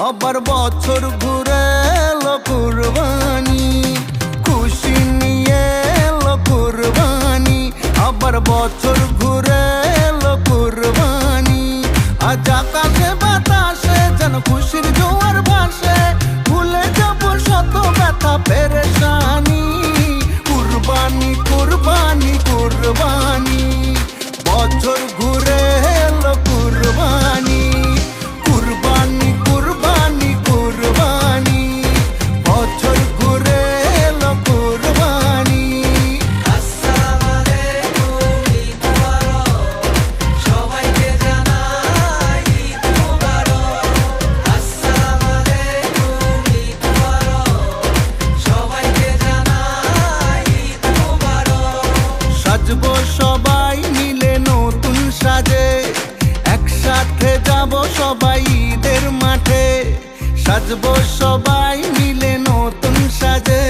আবার বছর ঘুরে এলো কুরবানি, খুশি নিয়ে এলো কুরবানি। আবার বছর ঘুরে এলো কুরবানি। আজ আকাশে বাতাসে যেন খুশির জোয়ার ভাসে, ভুলে যাব শত ব্যথা পেরেশানি। কুরবানি কুরবানি কুরবানি, বছর ঘুরে এলো কুরবানি। কুরবানি কুরবানি কুরবানি, বছর ঘুরে এলো কুরবানি। আসসালামু আলাইকুম, ঈদ মুবারক, সবাইকে জানাই ঈদ মুবারক। আসসালামু আলাইকুম, ঈদ মুবারক, সবাইকে জানাই ঈদ মুবারক। সাজবো সবাই মিলে নতুন সাজে, একসাথে যাব সবাই ঈদের মাঠে। সাজবো সবাই মিলে নতুন সাজে,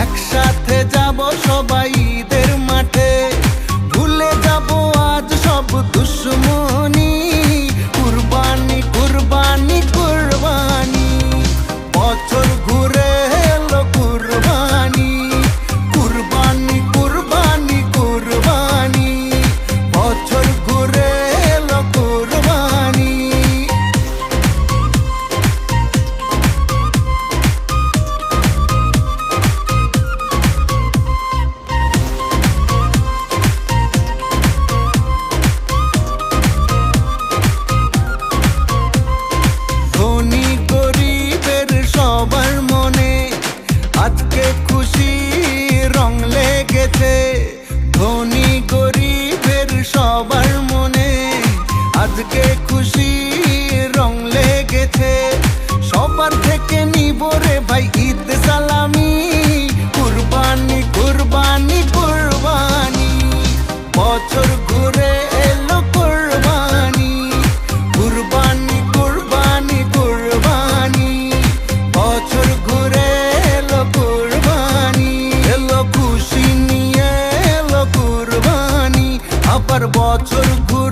একসাথে যাব সবাই ঈদের মাঠে। ভুলে যাব আজ সব দুশ্মনী, কুরবানি কুরবানি কুরবানি, বছর ঘুরে এলো কুরবানি। কুরবানি কুরবানি কুরবানি, বছর ঘুরে এলো কুরবানি। ধনী গরিবের সবার মনে আজকে খুশি রং লেগেছে। ধনী গরিবের সবার মনে আজকে খুশি রং লেগেছে। সবার থেকে নিব রে ভাই ঈদ সালামি, কুরবানি কুরবানি কুরবানি, বছর ঘুরে এলো কুরবানি। কুরবানি কুরবানি কুরবানি, বছর ঘুরে এলো কুরবানি। এলো খুশি নিয়ে এলো কুরবানি, আবার বছর ঘুরে